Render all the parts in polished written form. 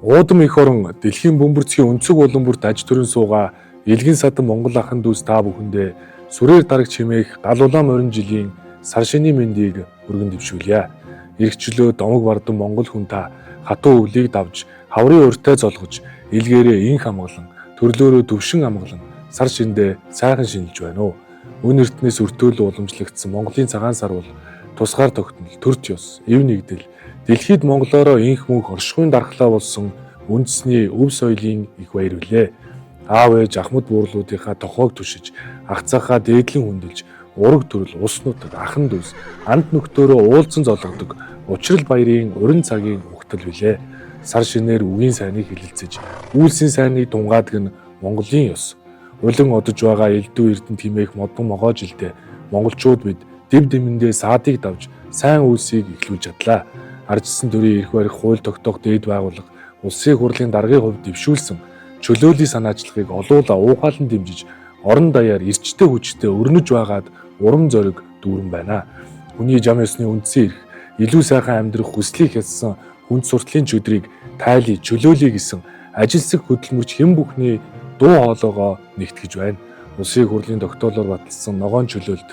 Уудам их орон дэлхийн бөмбөрцгийн өнцөг улам бүрт аж төрөн суугаа Илгэн садан Монгол ахын дүүс та бүхэндээ сүрээр дараг чимээх галуулам орон жилийн сар шинийн мэндийг өргөн дэвшүүлье. Иргчлөө домог бардан Монгол хүн та хатуу өвлийг давж хаврын урьтай золгож илгээрээ инх амгалан төрлөөрөө төвшин амгалан сар шиндээ сайхан шинжилж байна уу. Өн эртнээс өртөөлөө уламжлагдсан Монголын цагаан сар бол тусгаар тогтнол, төрч ёс, эв нэгдэл дэлхийд монголоороо инх мөнх оршихуйн дархлаа болсон үндэсний өв соёлын их баяр билээ. Аав ээж ахмад буурлуудынхаа тохоог түшиж, ах цаахаа дээдлэн хүндэлж, ураг төрөл, ус нутаг, ахан дүүс, анд нөхдөөрөө уулзсан зологдог учрал баярын уран цагийн угтал билээ. Сар шинээр үгийн сайныг хилэлцэж, үйлсийн сайныг тунгаадг нь Монголын ёс. Улин одож байгаа элдв эрдэнэ тимээх модон могоо жилдээ монголчууд бид дэв дэмэндээ саадыг давж сайн үйлсийг эхлүүлж чадлаа. Арчсан төрийн эрх барих хууль тогтоох дээд байгууллага улсын хурлын даргын хувьд дэвшүүлсэн чөлөөлийн санаачлагыг олуулаа уухаалан дэмжиж орон даяар эрчтэй хүчтэй өрнөж байгаад урам зориг дүүрэн байна. Хүний жам ёсны үндсэн эрх, илүү сайхан амьдрах хүслийг хязсан хүнд суртлын чөдрийг тайлий чөлөөлөе гэсэн ажилсаг хөдөлмөрч хэн бүхний дуу хоолойгоо нэгтгэж байна. Улсын хурлын тогтоолоор баталсан ногоон чөлөөлт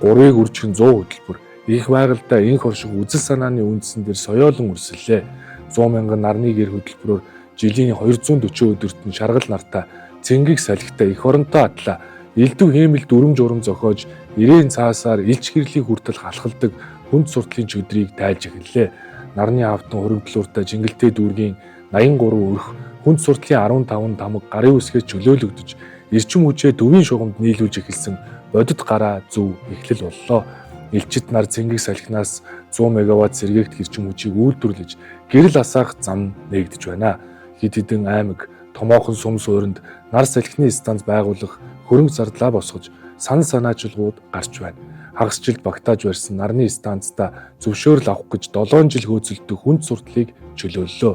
3-ыг үржихэн 100 хөтөлбөр их байгальтай инх орших үзэл санааны үндсэн дээр соёолон үрсэллээ. 100 мянган нарны гэр хөтөлбөрөөр жилийн 240 өдөрт нь шаргал нартаа цэнгэг салхитай их оронтой атлаа элдв хэмэл дүрм журам зохиож ирээн цаасаар илч гэрлийн хүртэл халахалдаг хүнд суртлын чөдрийг тайлж эхэллээ. Нарны автан хөрөнгөлөөртэй жингэлтэй дүүргийн 83 өрх хүнд суртлын 15 тамга гарын үсгээс чөлөөлөгдөж эрчим хүчээ төвийн шугамд нийлүүлж эхэлсэн бодит гараа зөв эхлэл боллоо. Элчит нар цэнгэг салхинаас 100 мегаватт сэргээгт хэрчим хүчийг үйлдвэрлэж гэрэл асаах зам нээгдэж байна. Хэд хэдэн аймаг томоохон сум суурьнд нар салхины станц байгуулах хөрөнгө зардлаа босгож санал санаачилгууд гарч байна. Хагасжилд багтааж барьсан нарны станцтай зөвшөөрөл авах гэж 7 жил хөөцөлдөх хүнд суртлыг чөлөөллөө.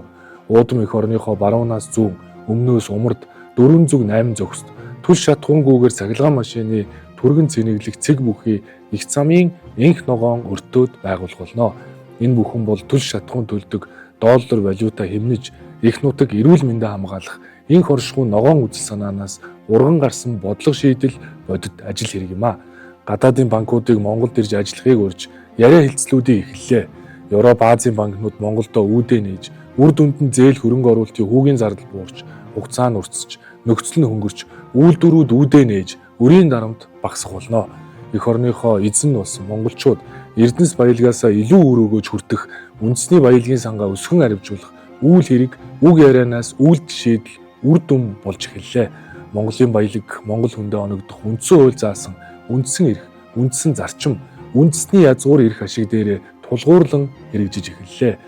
Уудам эх орныхоо баруунаас зүүн, өмнөөс умард 4 зүг 8 зогсд түл шатхуунгүйгээр цахилгаан машины түргэн цэнэглэх цэг бүхий их замын инх ногоон өртөөд байгуулах болно. Энэ бүхэн бол түл шатхуун төлдөг доллар валюта хэмнэж их нутаг эрүүл мэндэ хамгаалах инх оршихуй ногоон үзэл санаанаас урган гарсан бодлого шийдэл бодит ажил хэрэг юм а. Гадаадын банкуудыг Монголд ирж ажиллахыг урьж яриа хэлцлүүдийг эхэллээ. Европ, Азийн банкнууд Монголдо үүдээ нээж, үр дүнд нь зээл хөрөнгө оруулалтын хүүгийн зардал буурч, хугацаа нь уртсч, нөхцөл нь хөнгөрч, үйлдвэрүүд үүдээ нээж, өрийн дарамт багасах болно. Эх орныхоо эзэн болсон монголчууд Эрдэнэс баялгаасаа илүү үр өгөөж хүртэх үндэсний баялагын сангаа өсгөн аривжуулах үйл хэрэг үг ярианаас үйлдэл шийдэл үр дүн болж эхэллээ. Монголын баялаг Монгол хүндээ оногдох үндсэн хууль заасан үндсэн эрх, үндсэн зарчим, үндэсний язгуур эрх ашиг дээрээ тулгуурлан хэрэгжиж эхэллээ.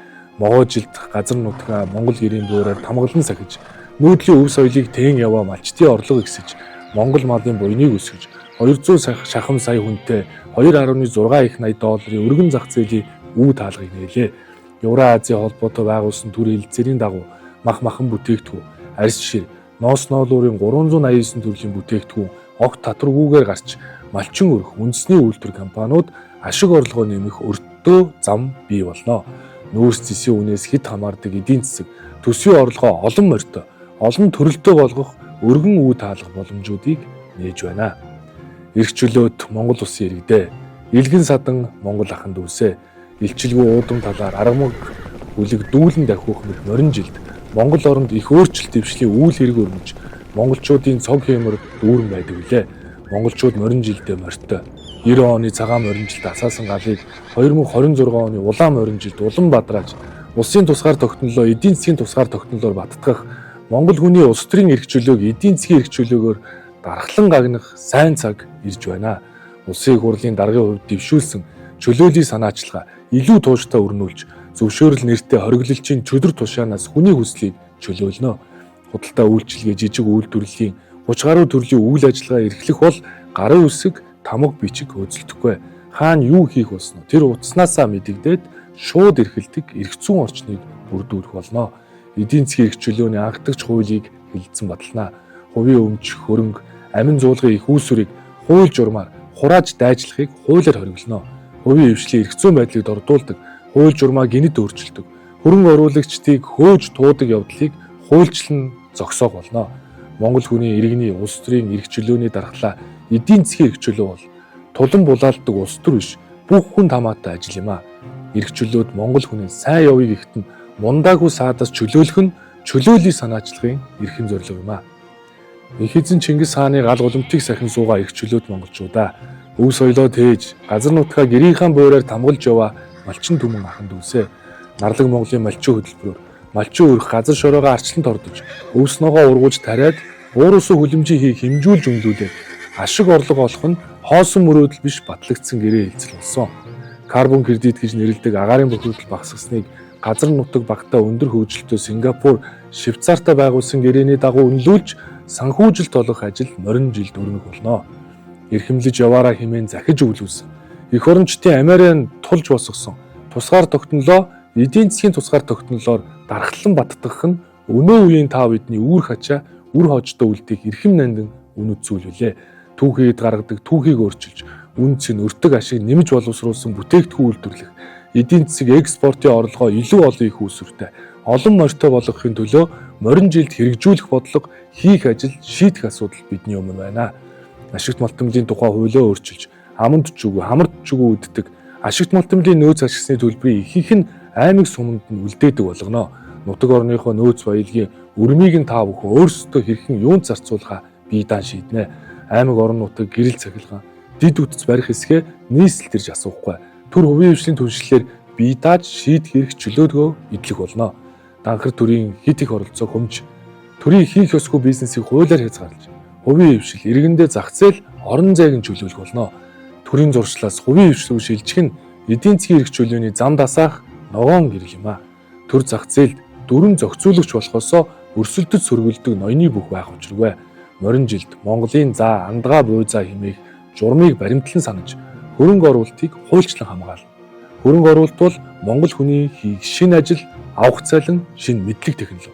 Могоо жилд газар нутгаа Монгол гэрийн буураар тамгалан сахиж, нүүдлийн өв соёлыг тэн яваа малчтын орлого ихсэж, Монгол малын буйныг өсгөж, 200 шахам сая хүнтэй 2.6 их 80 долларын өргөн зах зээлийн үе таалгыг нээлээ. Евразийн холбоотой байгуулсан төр хэлэлцээрийн дагуу махан бүтээгдэхүүн, арьс шир, ноос ноолуурын 389 төрлийн бүтээгдэхүүн огт татваргүйгээр гарч малчин өрх үндэсний үйлдвэр компаниуд ашиг орлогоо нэмэх өртөө зам бий болно. Нүүрс зэсийн үнээс хэд хамаардаг эдийн засаг төсвийн орлогоо олон морьтой, олон төрөлтөө болгох өргөн үе таалах боломжуудыг нээж байна. Эрх чөлөөт Монгол улсын иргэдээ Илгэн садан Монгол ахын дүүсээ илчилгүй уудам талаар аргамаг хүлэг дүүлэн дахиух мэт морин жилд Монгол оронд их өөрчлөлт дэвшлийн үйл хэрэг өрнөж монголчуудын цог хэмэр дүүрэн байдаг билээ. Монголчууд морин жилдээ морьтой 90 оны цагаан морин жилд асаасан галыг 2026 оны улаан морин жилд улам бадрааж улсын тусгаар тогтнолоо эдийн засгийн тусгаар тогтнолоор баттгах Монгол хүний улс төрийн эрх чөлөөг эдийн засгийн эрх чөлөөгөөр дархлан гагнах сайн цаг ирж байна. Улсын хурлын даргын хувьд дэвшүүлсэн чөлөөлийн санаачилгаа илүү тууштай өрнүүлж зөвшөөрөл нэртэй хориглолчийн чөдөр тушаанаас хүний хүслийг чөлөөлнө. Худалдаа үйлчилгээ жижиг үйлдвэрлэлийн 30 гаруй төрлийн үйл ажиллагаа эрхлэх бол гарын үсэг тамга бичиг хөдөлтөхгүй. Хаана юу хийх болсноо тэр утаснасаа мэдэгдээд шууд эрхэлдэг эрх зүйн орчныг бүрдүүлэх болно. Эдийн засгийн эрх чөлөөний анхдагч хуулийг хэлэлцэн батална. Хувийн өмч, хөрөнгө, амин зуулгын их үүсвэрийг хууль журмаар хурааж дайжлахыг хуулиар хориглоно. Хувийн эвшлийн эрх зүйн байдлыг дордуулдаг, хууль журмаа гинэд өөрчилдөг, хөрөнгө оруулагчдыг хөөж туудаг явдлыг хуульчлан зогсоох болно. Монгол хүний иргэний улс төрийн эрх чөлөөний дархлаа эдийн засгийн эрх чөлөө бол тулан булаалдаг улс төр биш бүх хүн хамаатай ажил юм а. Эрх чөлөөд Монгол хүний сайн явъя гэхэд нь мундаагүй саадаас чөлөөлөх нь чөлөөлийн санаачлагын эрхэм зорилго юм а. Их эзэн Чингис хааны гал голомтыг сахин суугаа эрх чөлөөд монголчуудаа өв соёлоо тээж газар нутгаа гэрийнхэн буураар тамгалж яваа малчин түмэн аханд үсэ. Нарлаг Монголын малчин хөтөлбөрөөр малчин өрх газар шороогоо арчлан тордож өвс ногоо ургуулж тариад уур усан хүлэмжийн хийх хэмжүүлж өмлүүлээд ашиг орлого олох нь хоосон мөрөөдөл биш батлагдсан гэрээ хэлцэл болсон. Карбон кредит гэж нэрлэдэг агаарын бохирдол багасгасныг газар нутаг багтаа өндөр хөгжилтэй Сингапур, Швейцартай байгуулсан гэрээний дагуу үнэлүүлж санхүүжилт олох ажил морин жилд өрнөх болно. Эрхэмлэж яваараа хэмээн захиж өвлүүлсэн. Эх орончдын Америкийн тулж босгосон тусгаар тогтнолоо эдийн засгийн тусгаар тогтнолоор дархлан баттгах нь өнөө үеийн тав эдний үүр хачаа үр хожтой үлдэх эрхэм нандин үнэт зүйл үлээ. Түүхийд гаргадаг түүхийг өөрчилж үнц нь өртөг ашиг нэмж боловсруулсан бүтээгдэхүүн үйлдвэрлэх эдийн засгийн экспортын орлогоо илүү олон их үүсвэртэй олон морьтой болгохын төлөө морин жилд хэрэгжүүлэх бодлого хийх ажил шийдэх асуудал бидний өмнө байна. Ашигт малтмлын тухай хуулио өөрчилж аманд чүгүү хамарт чүгүү үддэг ашигт малтмлын нөөц ашигсны төлбөрийн ихэнх нь аймаг суманд нь үлдээдэг болгоно. Нутаг орныхоо нөөц баялагын өрмийг нь та бүхэн өөрсдөө хэрхэн юунд зарцуулахаа бие даан шийднэ. Аймаг орон нутаг гэрэл цахилгаан дид үтц барих хэсгээ нийслэл төрж асуухгүй. Төр хувийн хвшлийн түншлэлээр бие дааж шийдэх эрх чөлөөдгөө идэх болно. Данхар төрийн хит их оролцоо хөмж төрийн хийх ёсгүй бизнесийг хуулиар хязгаарлаж хувийн хвшил иргэндээ зах зээл орон зайг нь чөлөөлөх болно. Төрийн зуршлаас хувийн хвшил рүү шилжих нь эдийн засгийн эрх чөлөөний зам дасаах ногоон гэрэл юм а. Төр зах зээлд дөрвөн зохицуулагч болохосоо өрсөлдөж сөргөлдөг ноёны бүх байх учиргүй. Морин жилд Монголын заа андгаа буй заа хэмээх журмыг баримтлан санаж хөрөнгө оруулалтыг хуульчлан хамгаална. Хөрөнгө оруулалт бол Монгол хүний хийх шинэ ажил, авах цалин, шинэ мэдлэг технологи.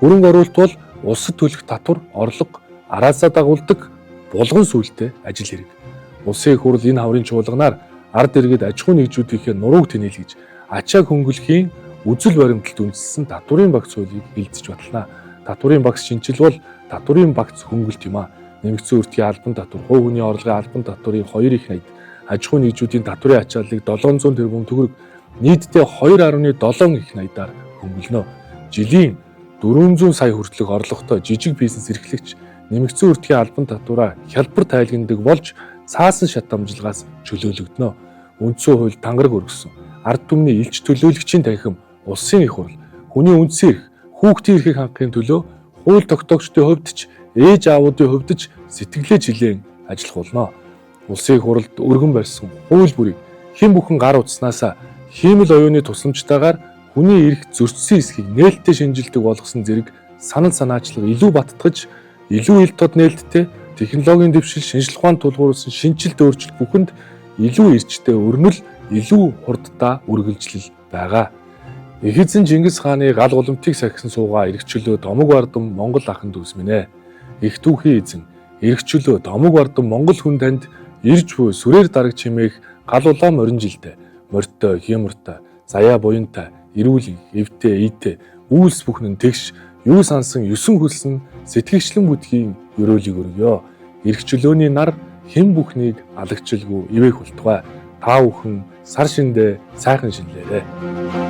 Хөрөнгө оруулалт бол улсад төлөх татвар, орлого, араасаа дагуулдаг булган сүлтэй ажил хэрэг. Улсын их хурл энэ хаврын чуулганаар ард иргэд аж ахуй нэгжүүдийнхээ нурууг тэнэлгэж ачааг хөнгөлөхийн үзэл баримталд үндэслэн татварын багц хуулийг хилцэж батална. Татварын багц шинжил бол татварын багц хөнгөлт юм а. Нэмэгдсэн өртгийн албан татвар, хувь хүний орлогын албан татварын 2 их найд, аж ахуй нэгжүүдийн татварын ачааллыг 700 тэрбум төгрөг, нийтдээ 2.7 их найдаар хөнгөлнө. Жилийн 400 сая хүртэлх орлоготой жижиг бизнес эрхлэгч нэмэгдсэн өртгийн албан татвараа хялбар тайлгнадаг болж цаасан шат дамжлагаас чөлөөлөгдөнө. Үндсэн хууль тангараг өргөсөн. Ард түмний илч төлөөлөгчийн танхим, улсын их хурл, хүний үндсэн эрх, хүүхдийн эрхийг хангахын төлөө хууль тогтоогчдын хувьд ч ээж аавуудын хувьд ч сэтгэлээ жилэн ажиллах болно. Улсын их хурлд өргөн барьсан хууль бүрийг хэн бүхэн гар утснаас хиймэл оюуны тусламжтайгаар хүний эрх зөрчсөн эсхийг нээлттэй шинжилдэг болгосон зэрэг санал санаачлага илүү баттгаж, илүү ил тод нээлттэй технологийн дэвшил, шинжлэх ухаанд тулгуурласан шинжилт өөрчлөлт бүхэнд илүү эрчтэй өрнөл, илүү хурдтай үргэлжлэл байгаа. Их эзэн Чингис хааны гал голомтыг сахисан суугаа эрх чөлөө домог бардам Монгол ахын дүүс минь. Их түүхийн эзэн эрх чөлөө домог бардам Монгол хүн танд ирж буй сүрээр дараг чимээх гал улаан морин жилдээ морьтой, хямртай, заяа буянтай, эрүүл, эвтэй, ийтэй, үйлс бүхэн нь тэгш, юу сансан, ёсон хөлсөн сэтгэгчлэн бүдгийн ёроолыг өргөё. Эрх чөлөөний нар хэн бүхнийг алагчилгүй ивэх болтугай. Та бүхэн сар шиндээ сайхан шинлээрэй.